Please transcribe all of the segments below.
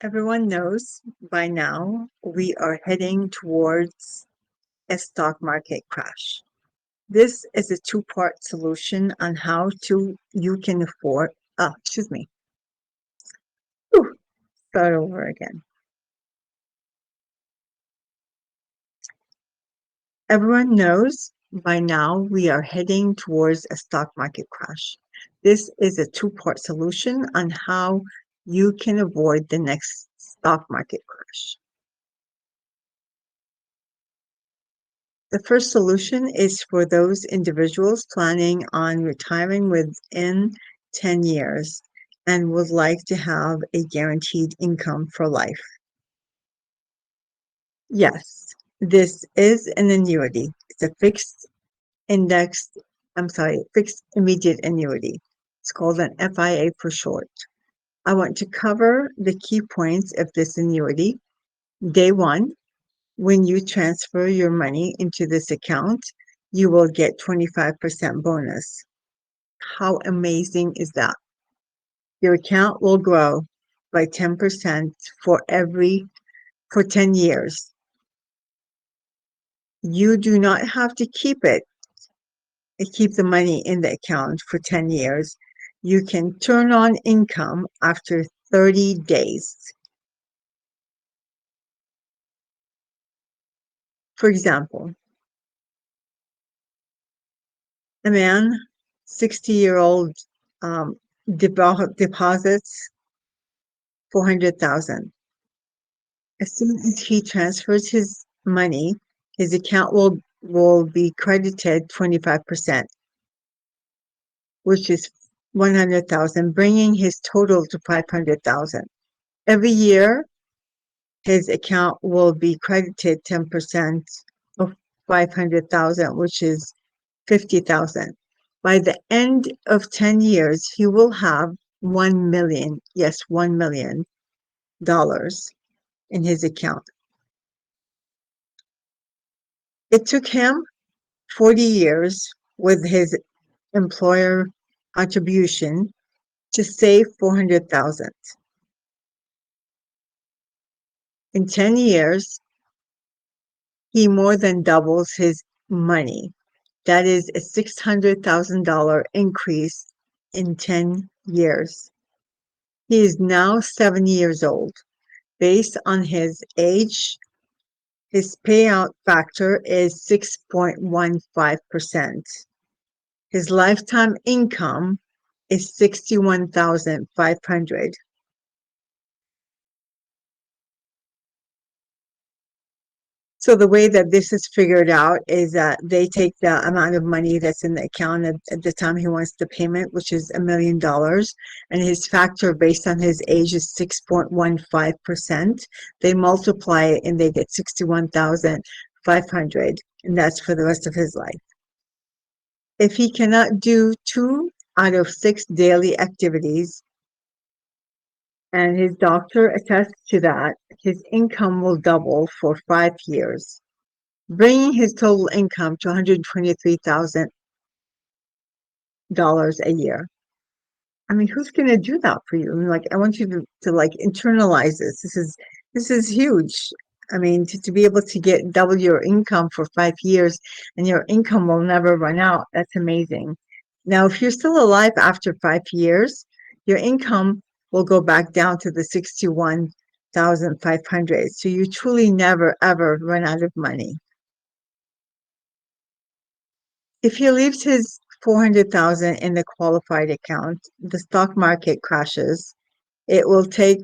Everyone knows by now we are heading towards a stock market crash. This is a two-part solution on how to you can afford. Excuse me. Whew, start over again. Everyone knows by now we are heading towards a stock market crash. This is a two-part solution on how you can avoid the next stock market crash. The first solution is for those individuals planning on retiring within 10 years and would like to have a guaranteed income for life. Yes, this is an annuity. It's a indexed, fixed immediate annuity. It's called an FIA for short. I want to cover the key points of this annuity. Day one, when you transfer your money into this account, you will get 25% bonus. How amazing is that? Your account will grow by 10% for 10 years. You do not have to keep the money in the account for 10 years. You can turn on income after 30 days. For example, a man, 60-year-old, deposits 400,000. As soon as he transfers his money, his account will be credited 25%, which is 100,000, bringing his total to 500,000. Every year, his account will be credited 10% of 500,000, which is 50,000. By the end of 10 years, he will have 1 million, yes, $1 million in his account. It took him 40 years with his employer contribution to save 400,000. In 10 years, he more than doubles his money. That is a $600,000 increase in 10 years. He is now 70 years old. Based on his age, his payout factor is 6.15%. His lifetime income is 61,500. So the way that this is figured out is that they take the amount of money that's in the account at the time he wants the payment, which is $1 million, and his factor based on his age is 6.15%. They multiply it and they get 61,500, and that's for the rest of his life. If he cannot do 2 out of 6 daily activities, and his doctor attests to that, his income will double for 5 years, bringing his total income to $123,000 a year. I mean, who's going to do that for you? I mean, like, I want you to like internalize this. This is huge. I mean, to be able to get double your income for 5 years and your income will never run out. That's amazing. Now, if you're still alive after 5 years, your income will go back down to the 61,500. So you truly never ever run out of money. If he leaves his 400,000 in the qualified account, the stock market crashes. It will take,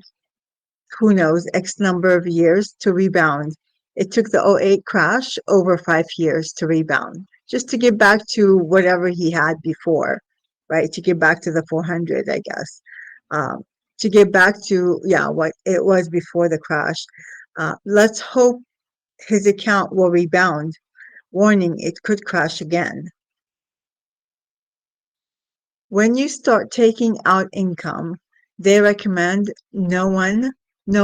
who knows, X number of years to rebound. It took the '08 crash over 5 years to rebound, just to get back to whatever he had before, right? To get back to the 400, I guess. To get back to, yeah, what it was before the crash. Let's hope his account will rebound. Warning, it could crash again. When you start taking out income, they recommend no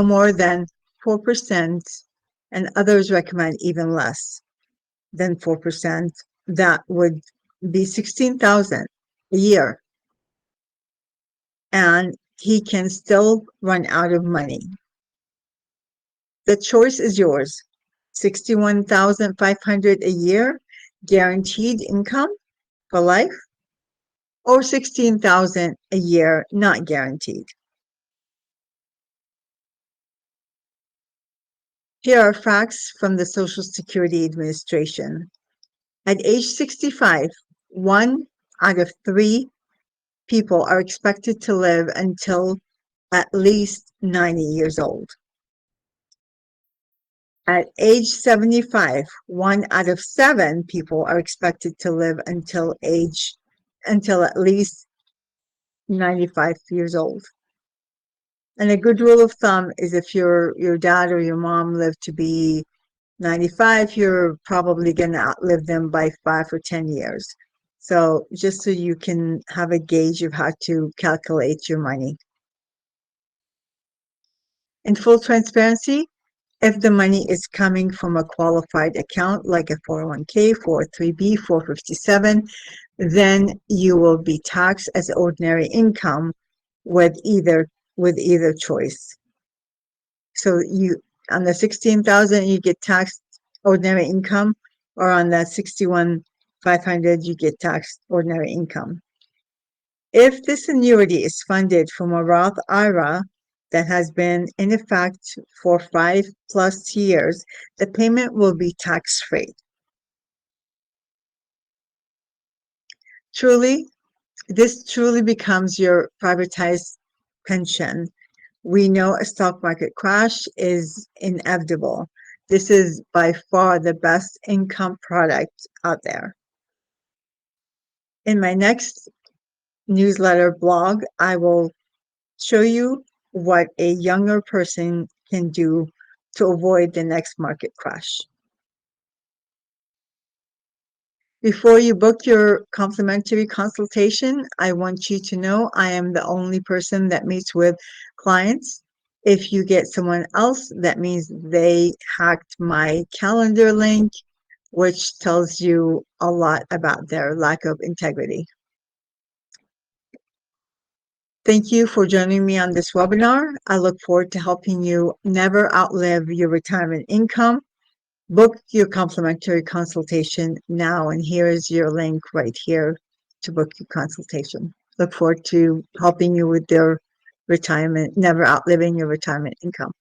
more than 4%, and others recommend even less than 4%. That would be 16,000 a year, and he can still run out of money. The choice is yours. 61,500 a year, guaranteed income for life, or 16,000 a year, not guaranteed. Here are facts from the Social Security Administration. At age 65, 1 out of 3 people are expected to live until at least 90 years old. At age 75, 1 out of 7 people are expected to live until at least 95 years old. And a good rule of thumb is if your dad or your mom lived to be 95, you're probably going to outlive them by 5 or 10 years. So just so you can have a gauge of how to calculate your money. In full transparency, if the money is coming from a qualified account like a 401k, 403b, 457, then you will be taxed as ordinary income with either choice. So you on the 16,000 you get taxed ordinary income, or on that 61,500 you get taxed ordinary income. If this annuity is funded from a Roth IRA that has been in effect for 5+ years, the payment will be tax-free. This truly becomes your privatized pension. We know a stock market crash is inevitable. This is by far the best income product out there. In my next newsletter blog, I will show you what a younger person can do to avoid the next market crash. Before you book your complimentary consultation, I want you to know I am the only person that meets with clients. If you get someone else, that means they hacked my calendar link, which tells you a lot about their lack of integrity. Thank you for joining me on this webinar. I look forward to helping you never outlive your retirement income. Book your complimentary consultation now, and here is your link right here to book your consultation. Look forward to helping you with your retirement, never outliving your retirement income.